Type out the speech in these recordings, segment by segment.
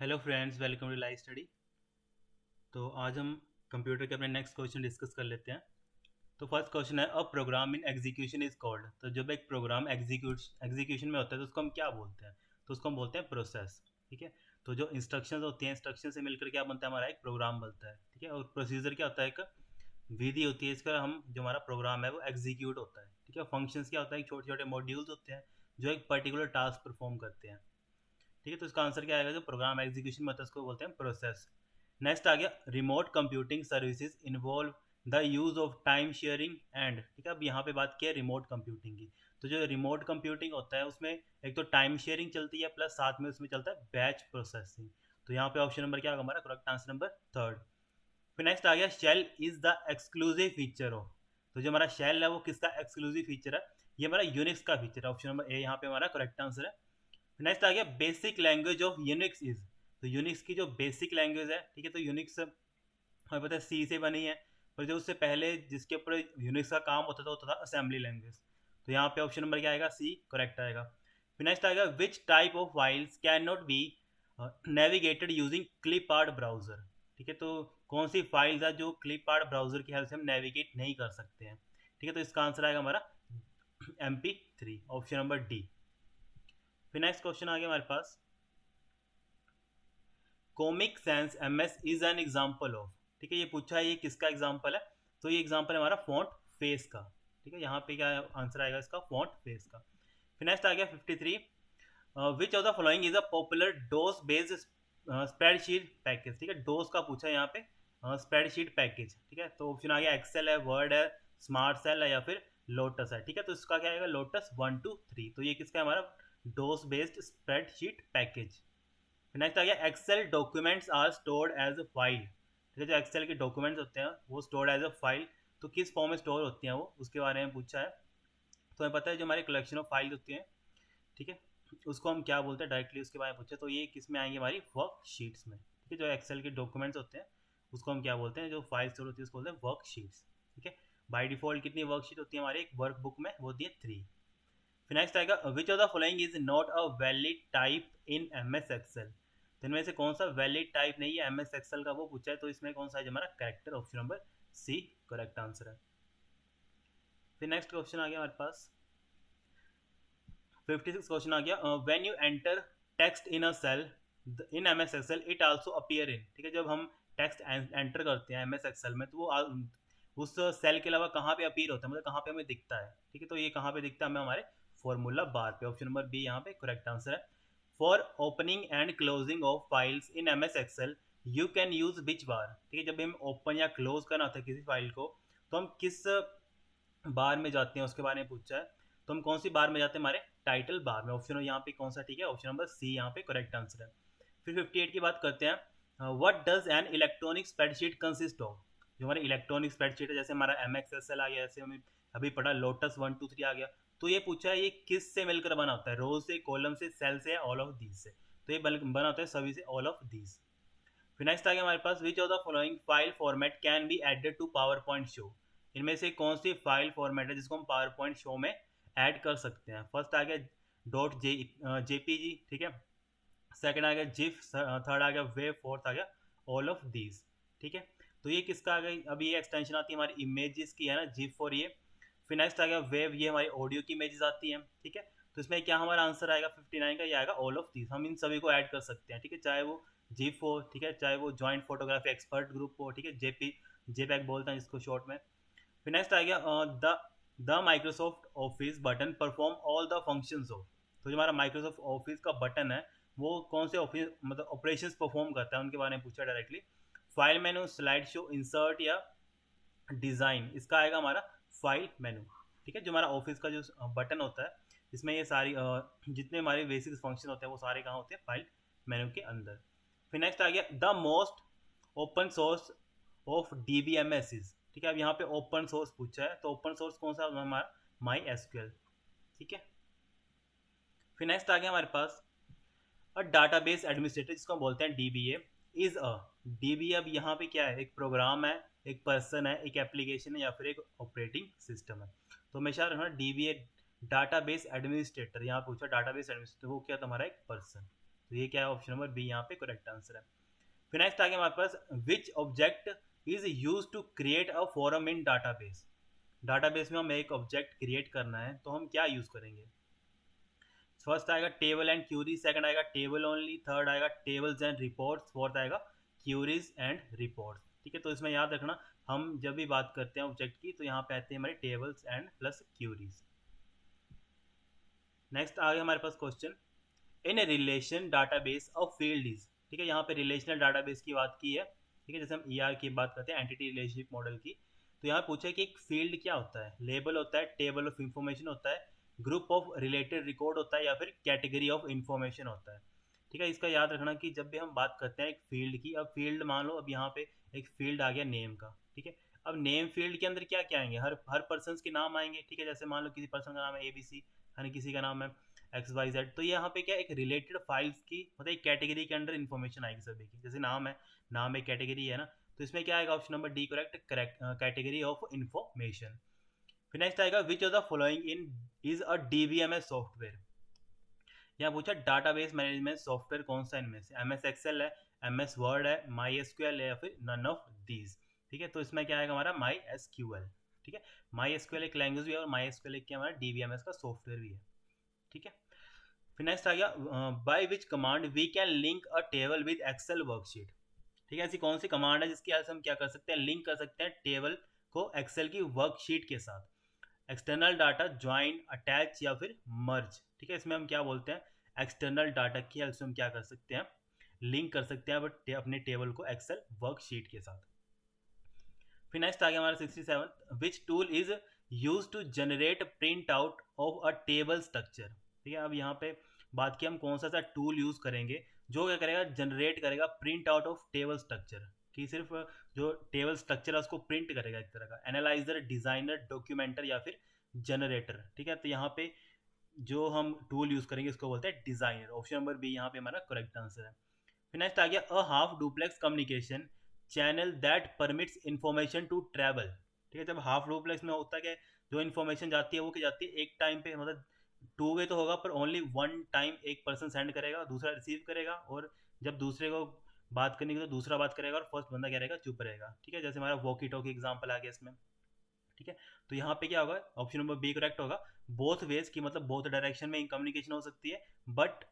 Hello friends, welcome to live study. तो आज हम कंप्यूटर के अपने नेक्स्ट क्वेश्चन डिस्कस कर लेते हैं। तो फर्स्ट क्वेश्चन है, a program in execution is called. तो जब एक प्रोग्राम एग्जीक्यूशन में होता है तो उसको हम क्या बोलते हैं? तो उसको हम बोलते हैं प्रोसेस। ठीक है। तो जो इंस्ट्रक्शंस होती हैं, इंस्ट्रक्शन से मिलकर क्या बनता है? हमारा एक प्रोग्राम बनता है। ठीक है। और प्रोसीजर क्या होता है? एक विधि होती है, इसका हम जो हमारा प्रोग्राम है वो एग्जीक्यूट होता है। ठीक है। फंक्शंस क्या होता है? छोटे छोटे मॉड्यूल्स होते हैं जो एक पर्टिकुलर टास्क परफॉर्म करते हैं। ठीक है। तो इसका आंसर क्या आएगा? जो प्रोग्राम एग्जीक्यूशन में होता है उसको बोलते हैं प्रोसेस। नेक्स्ट आ गया, remote computing services involve the use of time sharing and. ठीक है। अब यहाँ पे बात की है रिमोट कंप्यूटिंग की। तो जो रिमोट कंप्यूटिंग होता है उसमें एक तो टाइम शेयरिंग चलती है, प्लस साथ में उसमें चलता है बैच प्रोसेसिंग। तो यहाँ पे ऑप्शन नंबर क्या होगा हमारा? Correct answer number third. फिर नेक्स्ट आ गया, shell is the exclusive feature of. तो जो हमारा शेल है वो किसका एक्सक्लूसिव फीचर है? ये हमारा यूनिक्स का फीचर है। ऑप्शन नंबर ए यहाँ पे हमारा करेक्ट आंसर है। नेक्स्ट आ गया, basic language of Unix is. तो यूनिक्स की जो बेसिक लैंग्वेज है, ठीक है, तो यूनिक्स हमें पता है सी से बनी है, पर जो उससे पहले जिसके ऊपर यूनिक्स का काम होता था वो होता था असेंबली लैंग्वेज। तो यहाँ पे ऑप्शन नंबर क्या आएगा? सी करेक्ट आएगा। फिर नेक्स्ट आएगा, which type of files can not be navigated using clip art browser. ठीक है। तो कौन सी फाइल्स है जो क्लिप आर्ट ब्राउजर की हेल्प से हम नेविगेट नहीं कर सकते हैं? ठीक है। तो इसका आंसर आएगा हमारा MP3, ऑप्शन नंबर डी। फिर नेक्स्ट क्वेश्चन आ गया हमारे पास, comic sans MS is an example of. ठीक है। ये पूछा है ये किसका एग्जाम्पल है? तो ये एग्जाम्पल है हमारा फॉन्ट फेस का। ठीक है। यहाँ पे क्या आंसर आएगा इसका? फॉन्ट फेस का। फिर नेक्स्ट आ गया 53, विच of the following is a popular dose based spreadsheet package. ठीक है। डोस का पूछा है यहाँ पे, स्प्रेडशीट पैकेज। ठीक है। तो ऑप्शन आ गया, एक्सेल है, वर्ड है, स्मार्ट सेल है, या फिर लोटस है। ठीक है। तो इसका क्या आएगा? लोटस 1 2 3। तो ये किसका है? हमारा DOS based spreadsheet package. Next आ गया, Excel documents are stored as a file. ठीक है। जो एक्सेल के डॉक्यूमेंट्स होते हैं वो स्टोर्ड एज अ फाइल। तो किस फॉर्म में स्टोर होती हैं वो, उसके बारे में पूछा है। तो हमें पता है जो हमारी कलेक्शन ऑफ फाइल होती हैं, ठीक है, उसको हम क्या बोलते हैं डायरेक्टली उसके बारे में पूछे तो ये किस में आएंगे? हमारी वर्क शीट्स में। ठीक है। जो एक्सेल के डॉक्यूमेंट्स होते हैं उसको हम क्या बोलते हैं? जो फाइल स्टोर होती है उसको बोलते हैं वर्क शीट्स। ठीक है। बाई डिफॉल्ट कितनी वर्कशीट होती है हमारी एक वर्क बुक में? वो होती है 3। फिर नेक्स्ट आएगा, which of the following is not a valid type in MS Excel. तो इनमें से कौन सा वैलिड टाइप नहीं है MS एक्सेल का, वो पूछा है। तो इसमें कौन सा है? हमारा character, option number C correct answer है। फिर नेक्स्ट क्वेश्चन आ गया हमारे पास, 56 क्वेश्चन आ गया, when you enter text in a cell in MS Excel it also appear in. ठीक है। जब हम टेक्स्ट एंटर करते हैं MS एक्सेल में तो वो उस सेल के अलावा कहाँ पे अपीयर होता है, मतलब कहाँ पे हमें दिखता है? ठीक है। तो ये कहाँ पे दिखता है हमें? हमारे फॉर्मूला बार पे। ऑप्शन नंबर बी यहाँ पे करेक्ट आंसर है। For opening and closing of files in MS Excel you can use which bar. ठीक है। जब हम ओपन या क्लोज करना होता है किसी फाइल को तो हम किस बार में जाते हैं उसके बारे में पूछा है। तो हम कौन सी बार में जाते हैं? हमारे टाइटल बार में। ऑप्शन यहाँ पे कौन सा? ठीक है, ऑप्शन नंबर सी यहाँ पे करेक्ट आंसर है। फिर 58 की बात करते हैं, what does an electronic spreadsheet consist of. जो हमारी इलेक्ट्रॉनिक स्प्रेडशीट है, जैसे हमारा MS एक्सेल आ गया, जैसे हमें अभी पढ़ा लोटस 1 2 3 आ गया, तो ये पूछा है ये किस से मिलकर बना होता है? रो से, कॉलम से, सेल से, या ऑल ऑफ दीज से? तो ये बना होता है सभी से, ऑल ऑफ दीज। फिर नेक्स्ट आ गया हमारे पास, which of the following file format can be added to PowerPoint show. इनमें से कौन सी फाइल फॉर्मेट है जिसको हम पावर पॉइंट शो में ऐड कर सकते हैं? फर्स्ट आ गया .jpg। ठीक है। सेकंड आ गया जिफ, थर्ड आ गया वेव, फोर्थ आ गया ऑल ऑफ दीज। ठीक है। तो ये किसका आ गया? अब ये एक्सटेंशन आती है हमारी इमेजेस की, है ना, जिफ। और ये फिर नेक्स्ट आ गया वेव, ये हमारी ऑडियो की इमेजेस आती हैं। ठीक है। तो इसमें क्या हमारा आंसर आएगा 59 का? ये आएगा ऑल ऑफ दीज। हम इन सभी को ऐड कर सकते हैं। ठीक है। चाहे वो जिफ हो, ठीक है, चाहे वो जॉइंट फोटोग्राफी एक्सपर्ट ग्रुप हो, ठीक है, जेपैक बोलते हैं जिसको शॉर्ट में। फिर नेक्स्ट आ गया, the Microsoft office button perform all the functions of. तो जो हमारा माइक्रोसॉफ्ट ऑफिस का बटन है वो कौन से ऑफिस मतलब ऑपरेशंस परफॉर्म करता है, उनके बारे में पूछा directly. File menu, slide show, insert, या डिज़ाइन। इसका आएगा हमारा फाइल मेनू। ठीक है। जो हमारा ऑफिस का जो बटन होता है इसमें ये सारी जितने हमारे बेसिक फंक्शन होते हैं वो सारे कहाँ होते हैं? फाइल मेनू के अंदर। फिर नेक्स्ट आ गया, the most open source of DBMS is. ठीक है। अब यहाँ पे ओपन सोर्स पूछा है तो ओपन सोर्स कौन सा? हमारा MySQL। ठीक है। फिर नेक्स्ट आ गया हमारे पास, अ डाटाबेस एडमिनिस्ट्रेटर जिसको हम बोलते हैं DBA इज अ। DBA अब यहाँ पे क्या है? एक प्रोग्राम है, एक पर्सन है, एक एप्लीकेशन है, या फिर एक ऑपरेटिंग सिस्टम है? तो हमेशा रखना DBA डाटाबेस एडमिनिस्ट्रेटर। यहाँ पूछा डाटाबेस एडमिनिस्ट्रेटर, वो क्या तुम्हारा? एक पर्सन। तो ये क्या है, ऑप्शन नंबर बी यहाँ पे करेक्ट आंसर है। फिर नेक्स्ट आ गया हमारे पास, which object is use to create a form in database. Database में हमें एक ऑब्जेक्ट क्रिएट करना है तो हम क्या यूज करेंगे। फर्स्ट आएगा टेबल एंड क्यूरीज, सेकंड आएगा टेबल ओनली, थर्ड आएगा टेबल्स एंड रिपोर्ट्स, फोर्थ आएगा क्यूरीज एंड रिपोर्ट्स। ठीक है, तो इसमें याद रखना हम जब भी बात करते हैं ऑब्जेक्ट की तो यहाँ पे आते हैं हमारे tables and plus queries. Next आ गया हमारे पास question, in a relation database of field is. ठीक है, यहाँ पे रिलेशनल डाटाबेस की बात की है। ठीक है, जैसे हम ईआर की बात करते हैं, एंटिटी रिलेशनशिप मॉडल की, तो यहाँ पूछा है कि एक फील्ड क्या होता है। लेबल होता है, टेबल ऑफ इंफॉर्मेशन होता है, ग्रुप ऑफ रिलेटेड रिकॉर्ड होता है, या फिर कैटेगरी ऑफ इंफॉर्मेशन होता है। ठीक है, इसका याद रखना कि जब भी हम बात करते हैं एक फील्ड की, अब फील्ड मान लो, अब यहाँ पे एक फील्ड आ गया नेम का। ठीक है, अब नेम फील्ड के अंदर क्या क्या आएंगे, हर पर्सन के नाम आएंगे। ठीक है, जैसे मान लो किसी पर्सन का नाम है ABC, यानी किसी का नाम है XYZ, तो यहाँ पे क्या एक रिलेटेड फाइल्स की मतलब एक कैटेगरी के अंडर इन्फॉर्मेशन आएगी सभी की। जैसे नाम है, नाम एक कैटेगरी है ना, तो इसमें क्या आएगा, option number D correct, category of information. फिर नेक्स्ट आएगा, which of the following in is a DBMS software. यहाँ पूछा डाटाबेस मैनेजमेंट सॉफ्टवेयर कौन सा इनमें से, MS एक्सेल है, MS वर्ड है, MySQL है, या फिर नन ऑफ दीज। ठीक है, तो इसमें क्या आएगा हमारा MySQL। ठीक है, MySQL एक लैंग्वेज भी है और MySQL एक क्या हमारा DBMS का सॉफ्टवेयर भी है। ठीक है, फिर नेक्स्ट आ गया, by which command we can link a table with Excel worksheet. ठीक है, ऐसी कौन सी कमांड है जिसकी हेल्प से हम क्या कर सकते हैं, लिंक कर सकते हैं टेबल को एक्सेल की वर्कशीट के साथ। एक्सटर्नल डाटा ज्वाइन, अटैच, या फिर मर्ज। ठीक है, इसमें हम क्या बोलते हैं, एक्सटर्नल डाटा की हेल्प से हम क्या कर सकते हैं, लिंक कर सकते हैं अपने टेबल को एक्सेल वर्कशीट के साथ। फिर नेक्स्ट आ गया हमारा 67, which tool is use to generate print out of a table structure. ठीक है, अब यहाँ पे बात की हम कौन सा टूल यूज करेंगे जो क्या करेगा, जनरेट करेगा print out of table structure, कि सिर्फ जो टेबल स्ट्रक्चर है उसको प्रिंट करेगा एक तरह का। एनालाइजर, डिजाइनर, डॉक्यूमेंटर, या फिर जनरेटर। ठीक है, तो यहाँ पे जो हम टूल यूज करेंगे इसको बोलते हैं डिजाइनर। ऑप्शन नंबर बी यहाँ पे हमारा करेक्ट आंसर है। फिर नेक्स्ट आ गया, a half duplex communication channel that permits information to travel. ठीक है, जब हाफ डुप्लेक्स में होता है जो इन्फॉर्मेशन जाती है वो क्या जाती है एक टाइम पे, मतलब टू वे तो होगा पर ओनली वन टाइम एक पर्सन सेंड करेगा, दूसरा रिसीव करेगा, और जब दूसरे को बात करने की तो दूसरा बात करेगा और फर्स्ट बंदा क्या रहेगा, चुप रहेगा। ठीक है, जैसे हमारा वॉकी टॉकी एग्जाम्पल आ गया इसमें। ठीक है, तो यहाँ पे क्या होगा, ऑप्शन नंबर बी करेक्ट होगा। बोथ वेज की मतलब बोथ डायरेक्शन में कम्युनिकेशन हो सकती है, बट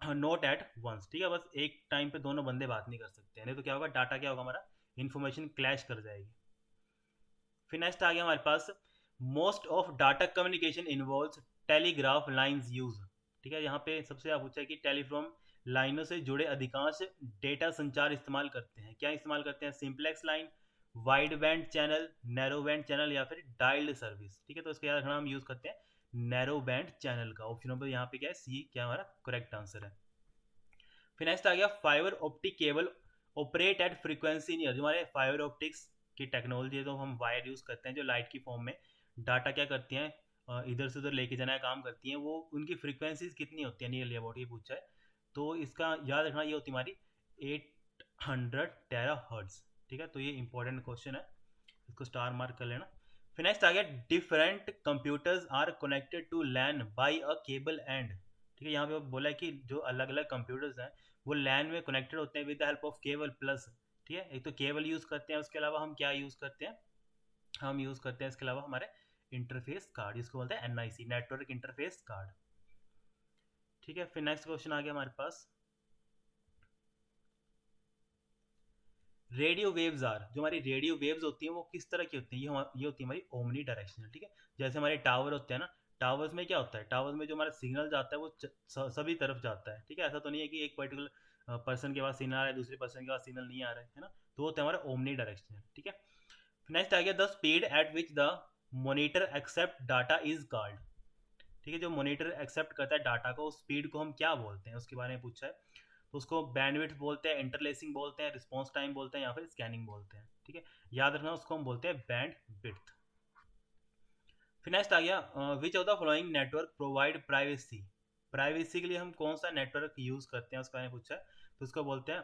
नॉट एट वंस। ठीक है, बस एक टाइम पे दोनों बंदे बात नहीं कर सकते हैं, नहीं तो क्या होगा, डाटा क्या होगा हमारा, इन्फॉर्मेशन क्लैश कर जाएगी। फिर नेक्स्ट आ गया हमारे पास, most of data communication involves telegraph lines use. ठीक है, यहाँ पे सबसे ज़्यादा पूछा है कि टेलीफोन लाइनों से जुड़े अधिकांश डेटा संचार इस्तेमाल करते हैं, क्या इस्तेमाल करते हैं, simplex line, wide band channel, narrow band channel, या फिर डायल्ड सर्विस। ठीक है, तो इसका याद रखना हम यूज करते हैं नैरो बैंड चैनल का। ऑप्शन नंबर यहाँ पे क्या है, सी क्या हमारा करेक्ट आंसर है। फिर नेक्स्ट आ गया, fibre optic cable operate at frequency near. जो हमारे फाइबर ऑप्टिक्स की टेक्नोलॉजी है, तो हम वायर यूज करते हैं जो लाइट की फॉर्म में डाटा क्या करती हैं, इधर से उधर लेके जाना काम करती हैं, वो उनकी फ्रीक्वेंसीज कितनी होती है नियरली अबाउट, ये पूछा है। तो इसका याद रखना ये होती है हमारी 800 टेरा हर्ट्ज। ठीक है, तो ये इंपॉर्टेंट क्वेश्चन है, इसको स्टार मार्क कर लेना। फिर नेक्स्ट आ गया, different computers are connected to LAN by a cable and. ठीक है, यहाँ पे बोला है कि जो अलग अलग कंप्यूटर्स हैं वो लैन में कनेक्टेड होते हैं with the help of cable plus. ठीक है, एक तो केबल यूज करते हैं, उसके अलावा हम क्या यूज करते हैं, हम यूज करते हैं इसके अलावा हमारे इंटरफेस कार्ड, जिसको बोलते हैं NIC, नेटवर्क इंटरफेस कार्ड। ठीक है, फिर नेक्स्ट क्वेश्चन आ गया हमारे पास, रेडियो वेव्स आर। जो हमारी रेडियो वेव्स होती हैं वो किस तरह की होती हैं, ये होती है हमारी ओमनी डायरेक्शनल। ठीक है, जैसे हमारे टावर होते हैं ना, टावर्स में क्या होता है, टावर्स में जो हमारा सिग्नल जाता है वो सभी तरफ जाता है। ठीक है, ऐसा तो नहीं है कि एक पर्टिकुलर पर्सन के पास सिग्नल आ रहा है दूसरे पर्सन के पास सिग्नल नहीं आ रहा है ना, तो वो होता है हमारा ओमनी डायरेक्शनल। ठीक है, नेक्स्ट आ गया, the speed at which the monitor accept data is called. ठीक है, जो मोनीटर एक्सेप्ट करता है डाटा को, उस स्पीड को हम क्या बोलते हैं, उसके बारे में पूछा है। तो उसको बैंडविड्थ बोलते हैं, इंटरलेसिंग बोलते हैं, रिस्पॉन्स टाइम बोलते हैं, या फिर स्कैनिंग बोलते हैं। ठीक है, याद रखना उसको हम बोलते हैं बैंड विड्थ। फिर नेक्स्ट आ गया, विच of the following network provide privacy. Privacy के लिए हम कौन सा नेटवर्क यूज करते हैं उसके बारे में पूछा है, तो उसको बोलते हैं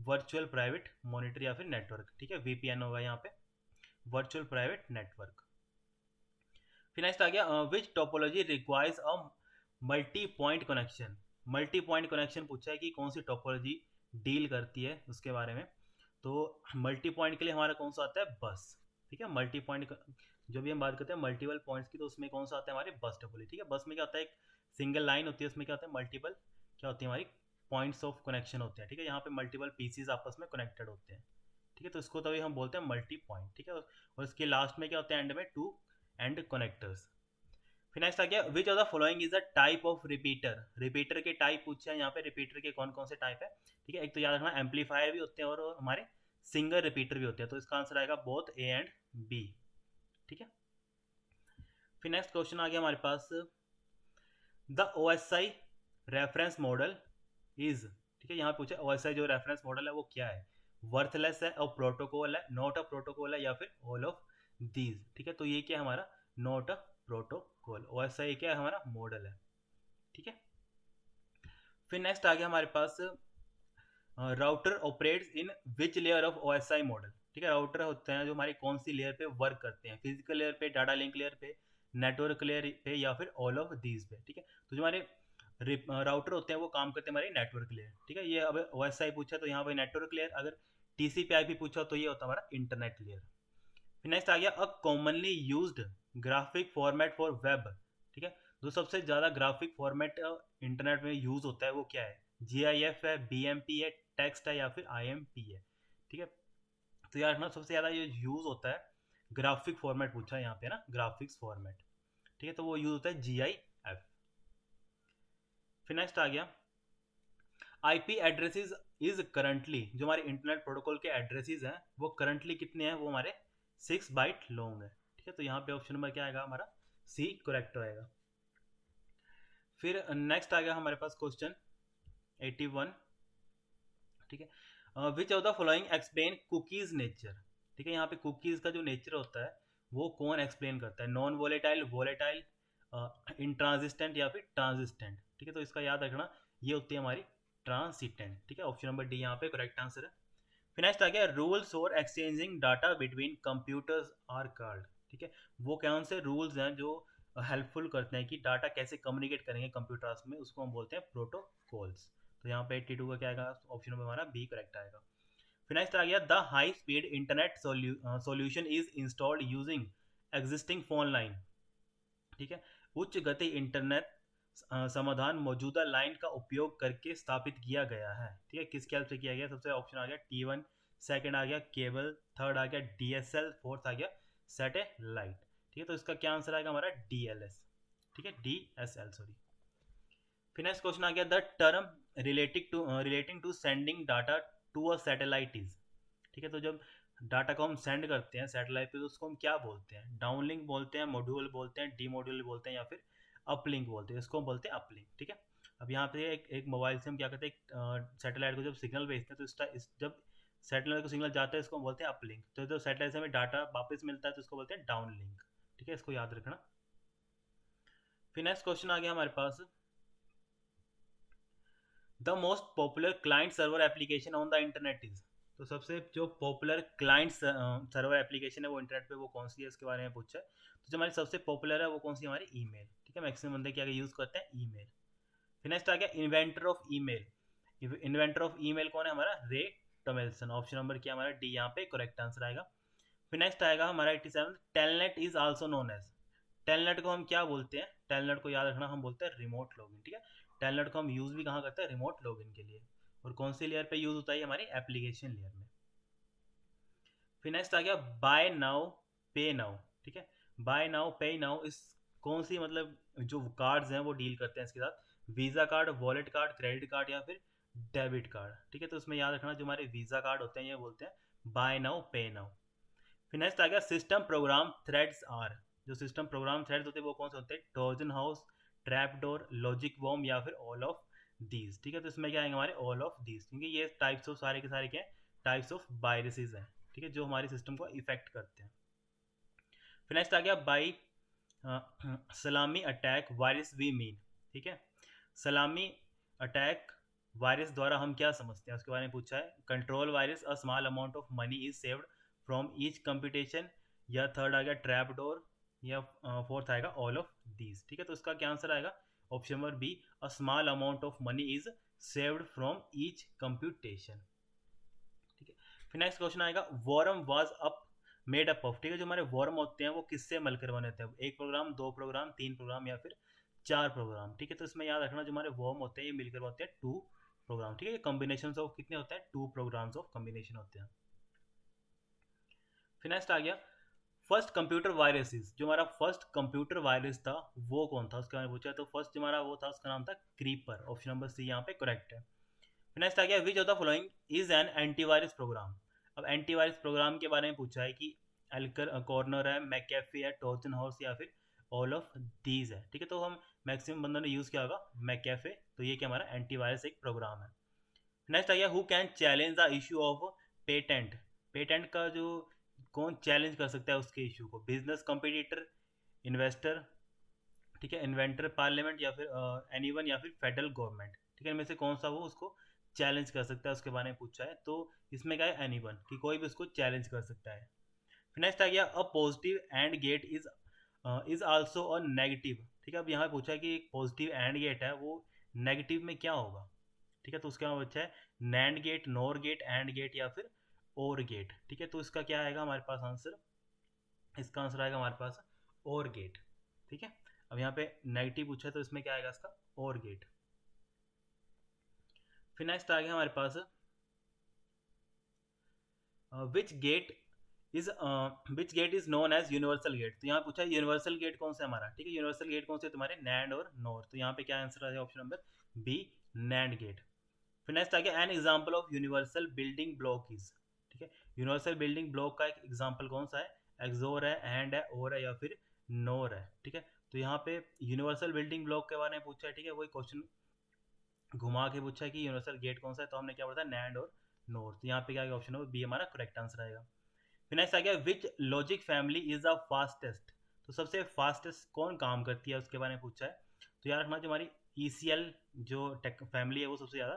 वर्चुअल प्राइवेट मॉनिटर या फिर नेटवर्क। ठीक है, VPN होगा यहाँ पे, वर्चुअल प्राइवेट नेटवर्क। फिर नेक्स्ट आ गया, which topology requires a multi point connection. Multi point connection पूछा है कि कौन सी टोपोलॉजी डील करती है उसके बारे में। तो मल्टी पॉइंट के लिए हमारा कौन सा आता है, बस। ठीक है, मल्टी पॉइंट जो भी हम बात करते हैं मल्टीपल पॉइंट्स की, तो उसमें कौन सा आता है हमारे, बस टोपोलॉजी। ठीक है, बस में क्या होता है, एक सिंगल लाइन होती है, उसमें क्या होता है मल्टीपल, क्या होती है हमारी, पॉइंट्स ऑफ कनेक्शन होते हैं। ठीक है, यहाँ पे मल्टीपल पीसीज आपस में कनेक्टेड होते हैं। ठीक है, तो इसको तभी हम बोलते हैं मल्टी पॉइंट। ठीक है, और इसके लास्ट में क्या होता है, एंड में टू एंड कनेक्टर्स। फिर नेक्स्ट आ गया, विच of the following is a type of repeater. Repeater के टाइप पूछे हैं यहाँ पे, रिपीटर के कौन कौन से टाइप है। ठीक है, एक तो याद रखना एम्पलीफायर भी होते हैं और हमारे सिंगल रिपीटर भी होते हैं, तो इसका आंसर आएगा बोथ ए एंड बी। ठीक है, फिर नेक्स्ट क्वेश्चन आ गया हमारे पास, the OSI reference model is. ठीक है, यहाँ पूछे OSI जो रेफरेंस मॉडल है वो क्या है, वर्थलेस है और प्रोटोकॉल है, नॉट अ प्रोटोकॉल है, या फिर ऑल ऑफ दीज। ठीक है, तो ये क्या है हमारा, नॉट अ प्रोटोकॉल। OSI क्या है हमारा, मॉडल है। ठीक है, फिर नेक्स्ट आ गया हमारे पास, router operates in which layer of OSI model. ठीक है, राउटर होते हैं जो हमारी कौन सी लेयर पे वर्क करते हैं, फिजिकल लेयर पे, डाटा लिंक लेयर पे, नेटवर्क लेयर पे, या फिर ऑल ऑफ दीज पे। ठीक है, तो जो हमारे राउटर होते हैं वो काम करते हैं हमारी नेटवर्क लेयर। ठीक है, ये अब OSI पूछा तो यहाँ पे नेटवर्क लेयर, अगर TCP IP पूछा तो ये होता है हमारा इंटरनेट लेयर। फिर नेक्स्ट आ गया, a commonly used graphic format for web. ठीक है, जो सबसे ज़्यादा ग्राफिक फॉर्मेट इंटरनेट में यूज होता है वो क्या है, GIF है, BMP है, टेक्स्ट है, या फिर IMP है। ठीक है, तो यार ना सबसे ज़्यादा ये यूज होता है ग्राफिक फॉर्मेट पूछा है यहाँ पे ना, ग्राफिक्स फॉर्मेट। ठीक है, तो वो यूज होता है GIF। फिर नेक्स्ट आ गया, IP एड्रेसेस इज करंटली, जो हमारे इंटरनेट प्रोटोकॉल के एड्रेसेस हैं वो करंटली कितने हैं, वो हमारे 6 बाइट लॉन्ग है। ठीक है, तो यहाँ पे ऑप्शन नंबर क्या आएगा हमारा, C करेक्ट होएगा। फिर नेक्स्ट आ गया हमारे पास क्वेश्चन 81। ठीक है, विच of the following explain cookies nature. ठीक है, यहाँ पे कुकीज का जो नेचर होता है वो कौन एक्सप्लेन करता है, नॉन वोलेटाइल, वोलेटाइल, इंट्रांजिस्टेंट, या फिर ट्रांजिस्टेंट। ठीक है, तो इसका याद रखना ये होती है हमारी ट्रांसिटेंट। ठीक है, ऑप्शन नंबर डी यहाँ पे करेक्ट आंसर है। फिर नेक्स्ट आ गया, rules for exchanging data between computers are called. ठीक है, वो कौन से रूल्स हैं जो हेल्पफुल करते हैं कि डाटा कैसे कम्युनिकेट करेंगे कंप्यूटर्स में, उसको हम बोलते हैं प्रोटोकॉल्स। तो यहाँ पे 82 का क्या आएगा, ऑप्शन नंबर हमारा बी करेक्ट आएगा। फिर नेक्स्ट आ गया, the high speed internet solution is installed using existing phone line. ठीक है, उच्च गति इंटरनेट समाधान मौजूदा लाइन का उपयोग करके स्थापित किया गया है। ठीक है, किसके हेल्प से किया गया, सबसे ऑप्शन आ गया T1, सेकंड आ गया केबल, थर्ड आ गया DSL, फोर्थ आ गया सैटेलाइट। ठीक है, तो इसका क्या आंसर आएगा हमारा DLS। ठीक है, DSL सॉरी। फिर नेक्स्ट क्वेश्चन आ गया, the term relating to sending data to a satellite is. ठीक है, तो जब डाटा को हम सेंड करते हैं सैटेलाइट पे तो उसको हम क्या बोलते हैं, डाउनलिंक बोलते हैं, मॉड्यूल बोलते हैं, डी मॉड्यूल बोलते हैं, या फिर अपलिंक बोलते हैं, इसको हम बोलते हैं अपलिंक। ठीक है, अब यहाँ पे एक मोबाइल से हम क्या करते हैं, एक सैटेलाइट को जब सिग्नल भेजते हैं तो जब सैटेलाइट को सिग्नल जाता है इसको हम बोलते हैं अपलिंक, तो जब सैटेलाइट से हमें डाटा वापस मिलता है तो इसको बोलते हैं डाउनलिंक। ठीक है, इसको याद रखना। फिर नेक्स्ट क्वेश्चन आ गया हमारे पास, the most popular client server application on the internet is. तो सबसे जो पॉपुलर क्लाइंट सर्वर एप्लीकेशन है वो इंटरनेट पे वो कौन सी है, इसके बारे में पूछा है। तो जो हमारी सबसे पॉपुलर है वो कौन सी, हमारी ईमेल। ठीक है, मैक्सिमम बंदे क्या यूज़ करते हैं, ईमेल। फिर नेक्स्ट आ गया, inventor of email. Inventor of email कौन है, हमारा रे टॉमेल्सन। ऑप्शन नंबर क्या हमारा डी यहाँ पे करेक्ट आंसर आएगा। फिर नेक्स्ट आएगा हमारा 87, Telnet is also known as. Telnet को हम क्या बोलते हैं, टेलनेट को याद रखना हम बोलते हैं रिमोट लॉगिन। ठीक है, टेलनेट को हम यूज़ भी कहाँ करते हैं, रिमोट लॉगिन के लिए। और कौन सी लेयर पे यूज़ होता है, हमारी एप्लीकेशन लेयर में। फिर नेक्स्ट आ गया, बाय नाउ पे नाउ। ठीक है, बाय नाउ पे नाउ इस कौन सी मतलब जो कार्ड्स हैं वो डील करते हैं इसके साथ, visa card, wallet card, credit card, या फिर डेबिट कार्ड। ठीक है, तो इसमें याद रखना जो हमारे वीज़ा कार्ड होते हैं ये बोलते हैं बाय नाउ पे नाउ। फिर नेक्स्ट आ गया, सिस्टम प्रोग्राम थ्रेड्स आर। जो सिस्टम प्रोग्राम थ्रेड्स होते हैं वो कौन से होते हैं, Trojan house, trap door, logic worm, या फिर ऑल ऑफ दीज। ठीक है, तो इसमें क्या आएंगे हमारे ऑल ऑफ दीज, क्योंकि ये टाइप्स ऑफ सारे के सारे क्या टाइप्स ऑफ वायरसेस हैं। ठीक है, जो हमारे सिस्टम को इफेक्ट करते हैं। फिर नेक्स्ट आ गया, बाई सलामी अटैक वायरस वी मीन। ठीक है, सलामी अटैक वायरस द्वारा हम क्या समझते हैं उसके बारे में पूछा है, control virus, a small amount of money is saved from each computation, या थर्ड आ गया ट्रैप डोर, या फोर्थ आएगा ऑल ऑफ दीज। ठीक है, तो इसका क्या आंसर आएगा, option number B, a small amount of money is saved from each computation. ठीक है, फिर नेक्स्ट क्वेश्चन आएगा, worm was up made up of. ठीक है, जो हमारे वॉरम होते हैं वो किससे मिलकर बने थे? एक प्रोग्राम, दो प्रोग्राम, तीन प्रोग्राम या फिर चार प्रोग्राम। ठीक है, तो इसमें याद रखना जो हमारे वॉर्म होते हैं ये मिलकर होते हैं टू प्रोग्राम। ठीक है, ये कॉम्बिनेशन ऑफ कितने होते हैं? टू प्रोग्राम्स ऑफ कॉम्बिनेशन होते हैं। फिर नेक्स्ट आ गया, फर्स्ट कंप्यूटर वायरसेस। जो हमारा फर्स्ट कंप्यूटर वायरस था वो कौन था, उसके बारे में पूछा। तो फर्स्ट जो हमारा वो था उसका नाम था क्रीपर। ऑप्शन नंबर सी यहाँ पे करेक्ट है। फिर नेक्स्ट आ गया, विच of the following is an antivirus program. अब एंटीवायरस प्रोग्राम के बारे में पूछा है कि एल्कर कॉर्नर है, मैकेफी है, ट्रोजन हॉर्स या फिर ऑल ऑफ दीज है। ठीक है, तो हम मैक्सिमम बंदों ने यूज़ किया होगा मैकेफे, तो ये क्या हमारा एंटीवायरस एक प्रोग्राम है। नेक्स्ट आ गया, who can challenge the issue of patent. Patent का जो कौन चैलेंज कर सकता है उसके इशू को? बिजनेस कंपटीटर, इन्वेस्टर, ठीक है, इन्वेंटर, पार्लियामेंट या फिर एनीवन या फिर फेडरल गवर्नमेंट। ठीक है, इनमें से कौन सा वो उसको चैलेंज कर सकता है उसके बारे में पूछा है। तो इसमें क्या है? एनीवन, कि कोई भी उसको चैलेंज कर सकता है। फिर नेक्स्ट आ गया, a positive and gate is also a negative. ठीक है, अब यहाँ पूछा है कि एक पॉजिटिव एंड गेट है वो नेगेटिव में क्या होगा। ठीक है, तो उसका बच्चा है NAND gate, NOR gate, AND gate या फिर और गेट। ठीक है, तो इसका क्या आएगा हमारे पास आंसर? इसका आंसर आएगा हमारे पास और गेट। ठीक है, अब यहाँ पे नेगेटिव पूछा है तो इसमें क्या आएगा इसका? और गेट। फिर नेक्स्ट आ गया हमारे पास, which gate is known as universal gate. तो यहाँ पूछा है यूनिवर्सल गेट कौन सा है हमारा। ठीक है, यूनिवर्सल गेट कौन से तुम्हारे? नैंड और नोर। तो यहाँ पे क्या आंसर आ जाएगा? Option number B, NAND gate. फिर नेक्स्ट आ गया, an example of universal building block is. ठीक है, यूनिवर्सल बिल्डिंग ब्लॉक का एक एग्जाम्पल कौन सा है? एक्सोर है, एंड है, और है या फिर नोर है। ठीक है, तो यहाँ पे यूनिवर्सल बिल्डिंग ब्लॉक के बारे में पूछा है। ठीक है, वही क्वेश्चन घुमा के पूछा है कि यूनिवर्सल गेट कौन सा है, तो हमने क्या पढ़ा? नैंड और नोर। तो यहाँ पे क्या ऑप्शन नंबर बी हमारा करेक्ट आंसर आएगा। फिर नेक्स्ट आ गया, which logic family is the fastest. तो सबसे फास्टेस्ट कौन काम करती है उसके बारे में पूछा है। तो यार रखना जो हमारी ECL जो टेक फैमिली है वो सबसे ज़्यादा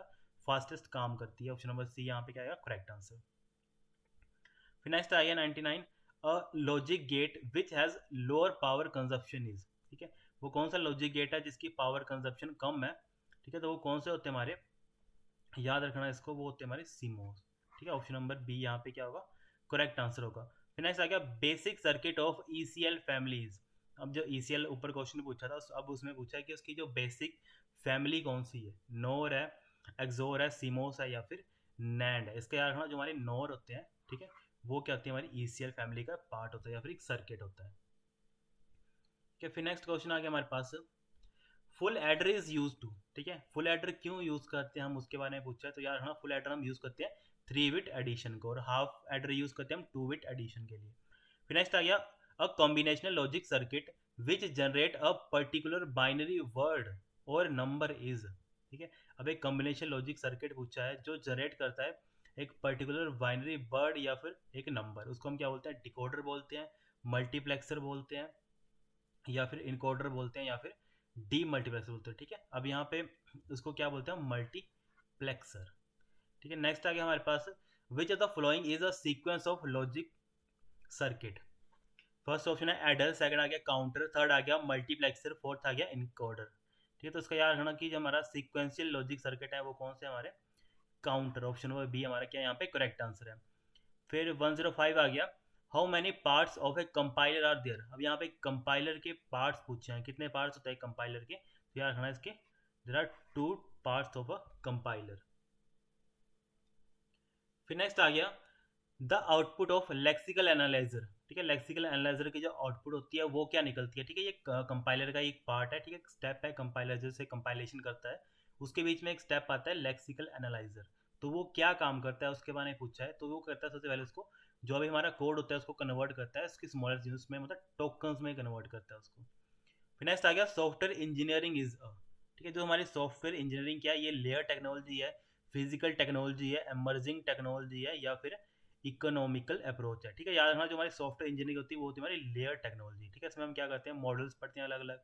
फास्टेस्ट काम करती है। ऑप्शन नंबर सी यहाँ पे क्या आएगा? Correct answer. फिर नेक्स्ट आ गया 99, a logic gate which has lower power consumption is. ठीक है, वो कौन सा लॉजिक गेट है जिसकी पावर कंजप्शन कम है। ठीक है, तो वो कौन से होते हैं हमारे? याद रखना इसको, वो होते हैं हमारे सीमोस। ठीक है, ऑप्शन नंबर बी यहाँ पे क्या होगा? करेक्ट आंसर होगा। फिर नेक्स्ट आ गया, basic circuit of ECL families. अब जो ECL ऊपर क्वेश्चन पूछा था अब उसमें पूछा है कि उसकी जो बेसिक फैमिली कौन सी है। नोर है, एक्सोर है, सीमोस है या फिर नैंड है। इसका याद रखना जो हमारे नोर होते हैं, ठीक है, वो क्या होती है? हमारी ECL फैमिली का पार्ट होता है या फिर एक सर्किट होता है। ठीक है, फिर नेक्स्ट क्वेश्चन आ गया हमारे पास, full adder is use to. ठीक है, फुल एडर क्यों यूज करते हैं हम उसके बारे में पूछा है। तो यार हाँ, फुल एडर हम यूज करते हैं 3 बिट एडिशन को, और हाफ एडर यूज करते हैं हम 2 बिट एडिशन के लिए। फिर नेक्स्ट आ गया, अ combinational logic circuit which generate a particular binary word और नंबर इज। ठीक है, अब एक कॉम्बिनेशन लॉजिक सर्किट पूछा है जो जनरेट करता है एक पर्टिकुलर बाइनरी वर्ड या फिर एक नंबर, उसको हम क्या बोलते हैं? डिकोडर बोलते हैं, मल्टीप्लेक्सर बोलते हैं या फिर इनकोडर बोलते हैं या फिर डी मल्टीप्लेक्सर बोलते हैं। ठीक है, अब यहाँ पे उसको क्या बोलते हैं? मल्टीप्लेक्सर। ठीक है, नेक्स्ट आ गया हमारे पास, which of the following is a sequence of logic circuit. First option है एडर, सेकंड आ गया काउंटर, थर्ड आ गया मल्टीप्लेक्सर, फोर्थ आ गया इनकोडर। ठीक है, तो इसका याद रखना कि जो हमारा सीक्वेंशियल लॉजिक सर्किट है वो कौन से हमारे? काउंटर। ऑप्शन नंबर बी हमारा क्या यहाँ पे करेक्ट आंसर है। फिर 105 आ गया, how many parts of a compiler are there. अब यहाँ पे कंपाइलर के पार्ट्स पूछे हैं, कितने पार्ट्स होते हैं कंपाइलर के। तो यार रखना इसके, there are 2 parts of a compiler. फिर नेक्स्ट आ गया, the output of lexical analyser. ठीक है, लेक्सिकल एनालाइजर की जो आउटपुट होती है वो क्या निकलती है। ठीक है, ये कंपाइलर का एक पार्ट है। ठीक है, स्टेप है कंपाइलर जैसे कंपाइलेशन करता है, उसके बीच में एक स्टेप आता है लेक्सिकल एनालाइजर। तो वो क्या काम करता है उसके बारे में पूछा है। तो वो करता है सबसे पहले उसको जो भी हमारा कोड होता है उसको कन्वर्ट करता है उसकी स्मॉलर यूनिट्स में, मतलब टोकन्स में कन्वर्ट करता है उसको। फिर नेक्स्ट आ गया, सॉफ्टवेयर इंजीनियरिंग इज अ। ठीक है, जो हमारी सॉफ्टवेयर इंजीनियरिंग क्या है? ये लेयर टेक्नोलॉजी है, फिजिकल टेक्नोलॉजी है, एमर्जिंग टेक्नोलॉजी है या फिर इकोनॉमिकल अप्रोच है। ठीक है, याद रखना जो हमारी सॉफ्टवेयर इंजीनियरिंग होती है वो होती है हमारी लेयर टेक्नोलॉजी। ठीक है, इसमें हम क्या करते हैं? मॉडल्स पढ़ते हैं अलग अलग।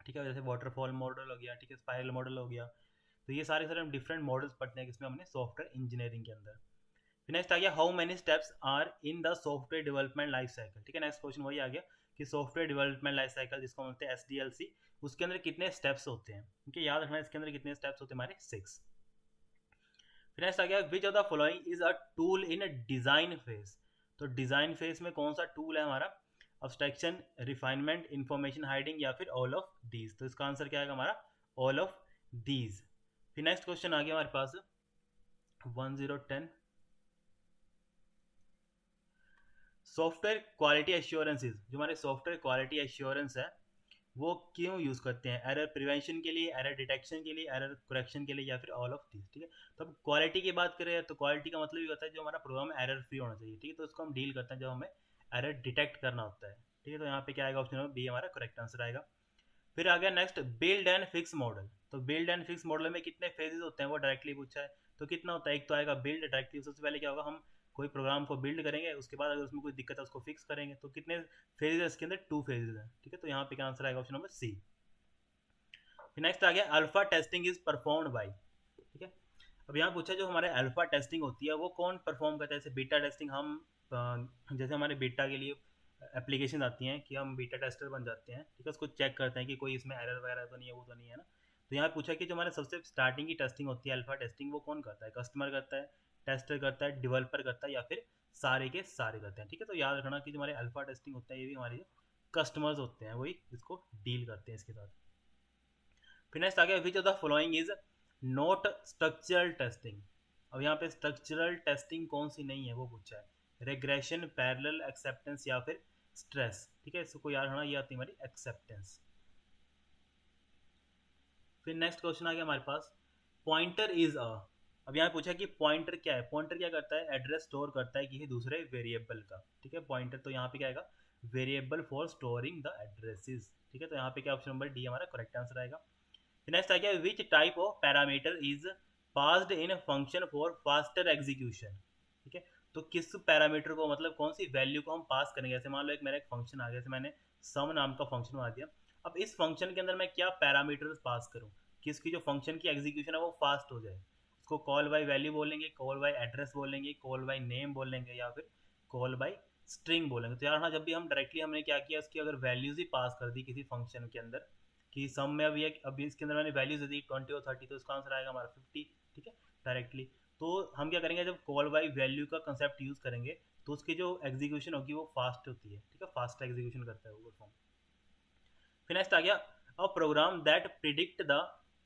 ठीक है, जैसे वाटरफॉल मॉडल हो गया, ठीक है, स्पाइरल मॉडल हो गया। तो ये सारे सारे हम डिफरेंट मॉडल्स पढ़ते हैं किसमें? हमने सॉफ्टवेयर इंजीनियरिंग के अंदर। फिर नेक्स्ट आ गया, how many steps are in the software development life cycle. ठीक है, नेक्स्ट क्वेश्चन वही आ गया कि सॉफ्टवेयर डेवलपमेंट लाइफ साइकिल जिसको बोलते हैं SDLC, उसके अंदर कितने स्टेप्स होते हैं, ठीक है, याद रखना इसके अंदर कितने स्टेप्स होते हैं हमारे 6। फिर नेक्स्ट आ गया विच of the following is a tool in design phase. तो डिजाइन फेज में कौन सा टूल है हमारा, अब्स्ट्रैक्शन, रिफाइनमेंट, इंफॉर्मेशन हाइडिंग या फिर ऑल ऑफ दीज। तो इसका आंसर क्या आएगा हमारा ऑल ऑफ दीज। फिर नेक्स्ट क्वेश्चन आ गया हमारे पास 1010, सॉफ्टवेयर क्वालिटी एश्योरेंसेज। जो हमारे सॉफ्टवेयर क्वालिटी एश्योरेंस है वो क्यों यूज़ करते हैं, एरर प्रिवेंशन के लिए, एरर डिटेक्शन के लिए, एरर करेक्शन के लिए या फिर ऑल ऑफ दिस, ठीक है। तो अब क्वालिटी की बात करें तो क्वालिटी का मतलब ये होता है जो हमारा प्रोग्राम एरर फ्री होना चाहिए, ठीक है, तो उसको हम डील करते हैं जब हमें एरर डिटेक्ट करना होता है, ठीक है। तो यहाँ पे क्या आएगा ऑप्शन नंबर बी हमारा करेक्ट आंसर आएगा। फिर आ गया next build and fix model. तो बिल्ड एंड फिक्स मॉडल में कितने फेजेस होते हैं वो डायरेक्टली पूछा है, तो कितना होता है, एक तो आएगा बिल्ड डायरेक्टली, सबसे पहले क्या होगा हम कोई प्रोग्राम को बिल्ड करेंगे, उसके बाद अगर उसमें कोई दिक्कत है उसको फिक्स करेंगे। तो कितने फेजेस है इसके अंदर, 2 फेजेस हैं, ठीक है। तो यहाँ पे क्या आंसर आएगा ऑप्शन नंबर सी। फिर नेक्स्ट आ गया alpha testing is performed by, ठीक है। अब यहाँ पूछा जो हमारे अल्फा टेस्टिंग होती है वो कौन परफॉर्म करता है, जैसे बीटा टेस्टिंग हम जैसे हमारे बीटा के लिए एप्लीकेशन आती हैं कि हम बीटा टेस्टर बन जाते हैं, ठीक है, उसको चेक करते हैं कि कोई इसमें एरर वगैरह तो नहीं है, वो तो नहीं है ना। तो यहाँ पूछा कि जो हमारे सबसे स्टार्टिंग की टेस्टिंग होती है अल्फा टेस्टिंग, वो कौन करता है, कस्टमर करता है, टेस्टर करता है, डेवलपर करता है या फिर सारे के सारे करते हैं, ठीक है। तो याद रखना कि जो हमारे अल्फा टेस्टिंग होता है ये भी हमारे जो कस्टमर्स होते हैं वही इसको डील करते हैं इसके साथ। फिर नेक्स्ट आ गया विच of the following is not structural testing. अब यहाँ पे स्ट्रक्चरल टेस्टिंग कौन सी नहीं है वो पूछा है, रेग्रेशन, पैरेलल, एक्सेप्टेंस या फिर स्ट्रेस, ठीक है। इसको याद रखना ये आती है हमारी एक्सेप्टेंस। फिर नेक्स्ट क्वेश्चन आ गया हमारे पास पॉइंटर इज अ। अब यहाँ पूछा कि पॉइंटर क्या है, पॉइंटर क्या करता है, एड्रेस स्टोर करता है किसी दूसरे वेरिएबल का, ठीक है। पॉइंटर तो यहाँ पे क्या आएगा, variable for storing the addresses, ठीक है। तो यहाँ पे क्या ऑप्शन नंबर डी हमारा करेक्ट आंसर आएगा। नेक्स्ट आ गया which type of parameter is passed in function for faster execution, ठीक है। तो किस पैरामीटर को मतलब कौन सी वैल्यू को हम पास करेंगे, जैसे मान लो एक मेरा एक फंक्शन आ गया, जैसे मैंने सम नाम का फंक्शन बना दिया। अब इस फंक्शन के अंदर मैं क्या पैरामीटर पास करूँ कि इसकी जो फंक्शन की एग्जीक्यूशन है वो फास्ट हो जाए। उसको कॉल बाय वैल्यू बोलेंगे, कॉल बाय एड्रेस बोलेंगे, कॉल बाय नेम बोलेंगे या फिर कॉल बाय स्ट्रिंग बोलेंगे। तो यार हाँ, जब भी हम डायरेक्टली हमने क्या किया उसकी अगर वैल्यूज ही पास कर दी किसी फंक्शन के अंदर कि सम में अभी इसके अंदर मैंने वैल्यूज दी 20 और 30, तो इसका आंसर आएगा हमारा 50, ठीक है, डायरेक्टली। तो हम क्या करेंगे जब कॉल बाय वैल्यू का कंसेप्ट यूज करेंगे तो उसकी जो एग्जीक्यूशन होगी वो फास्ट होती है, ठीक है, फास्ट एग्जीक्यूशन करता है वो फॉर्म। फिर नेक्स्ट आ गया a program that predict the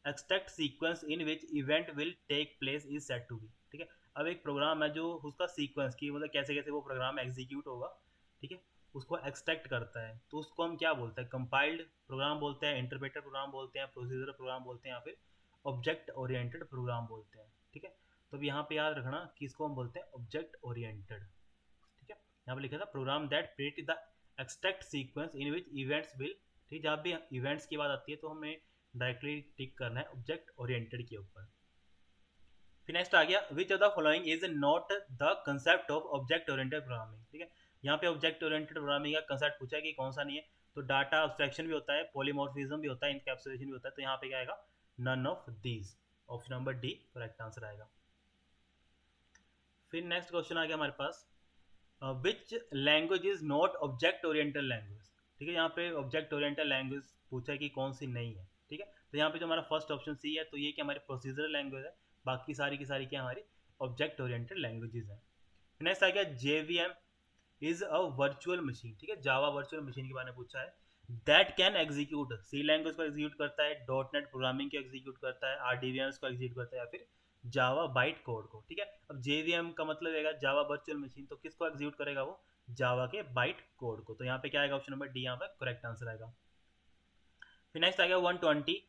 extract sequence in which event will take place is set to be, ठीक है। अब एक प्रोग्राम है जो उसका सीक्वेंस की मतलब कैसे कैसे वो प्रोग्राम एग्जीक्यूट होगा, ठीक है, उसको एक्सट्रैक्ट करता है, तो उसको हम क्या बोलते हैं, कंपाइल्ड प्रोग्राम बोलते हैं, इंटरप्रेटर प्रोग्राम बोलते हैं, प्रोसीजर प्रोग्राम बोलते हैं या फिर ऑब्जेक्ट ओरिएंटेड प्रोग्राम बोलते हैं, ठीक है। तो अब यहाँ पे याद रखना कि इसको हम बोलते हैं ऑब्जेक्ट ओरिएंटेड, ठीक है। यहाँ पे लिखा था program that predict the extract sequence in which events will, ठीक, जब भी इवेंट्स की बात आती है तो हमें डायरेक्टली टिक करना है ऑब्जेक्ट ओरिएंटेड के ऊपर। फिर नेक्स्ट आ गया विच of the following is not the concept of object oriented programming, ठीक है। यहाँ पे ऑब्जेक्ट ओरिएंटेड प्रोग्रामिंग का कंसेप्ट पूछा है कि कौन सा नहीं है, तो डाटा अब्स्ट्रैक्शन भी होता है, पॉलीमॉर्फिज्म भी होता है, इनकैप्सुलेशन भी होता है। तो यहाँ पे क्या आएगा, none of these, option number D correct answer आएगा। फिर नेक्स्ट क्वेश्चन आ गया हमारे पास which language is not object oriented language, ठीक है। यहाँ पे ऑब्जेक्ट ओरिएंटेड लैंग्वेज पूछा है कि कौन सी नहीं है, ठीक है। तो यहाँ पे जो हमारा फर्स्ट ऑप्शन सी है तो ये क्या हमारी प्रोसीजर लैंग्वेज है, बाकी सारी की सारी क्या हमारी ऑब्जेक्ट ओरिएंटेड लैंग्वेजेस हैं। नेक्स्ट आ गया JVM is a virtual machine, ठीक है, जावा वर्चुअल मशीन के बारे में पूछा है that can execute C language को एग्जीक्यूट करता है, डॉट नेट प्रोग्रामिंग को एग्जीक्यूट करता है, आरडीवीएम्स को एग्जीक्यूट करता है या फिर जावा बाइट कोड को, ठीक है। अब जेवीएम का मतलब है जावा वर्चुअल मशीन, तो किसको एग्जीक्यूट करेगा वो, जावा के बाइट कोड को। तो यहाँ पे क्या आएगा ऑप्शन नंबर डी यहाँ पे करेक्ट आंसर आएगा। फिर नेक्स्ट आ गया 120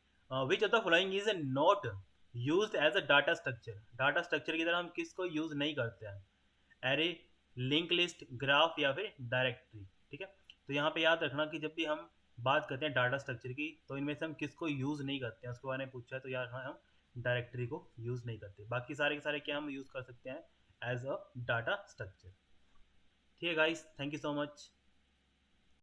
which of the following is not used as a data structure. Data structure की तरह हम किसको यूज नहीं करते हैं, एरे, लिंक लिस्ट, ग्राफ या फिर डायरेक्टरी, ठीक है। तो यहाँ पे याद रखना कि जब भी हम बात करते हैं डाटा स्ट्रक्चर की तो इनमें से हम किसको यूज़ नहीं करते हैं उसके बारे में पूछा है, तो यार हम डायरेक्टरी को यूज़ नहीं करते, बाकी सारे के सारे क्या हम यूज़ कर सकते हैं एज अ डाटा स्ट्रक्चर। ठीक है guys, thank you so much.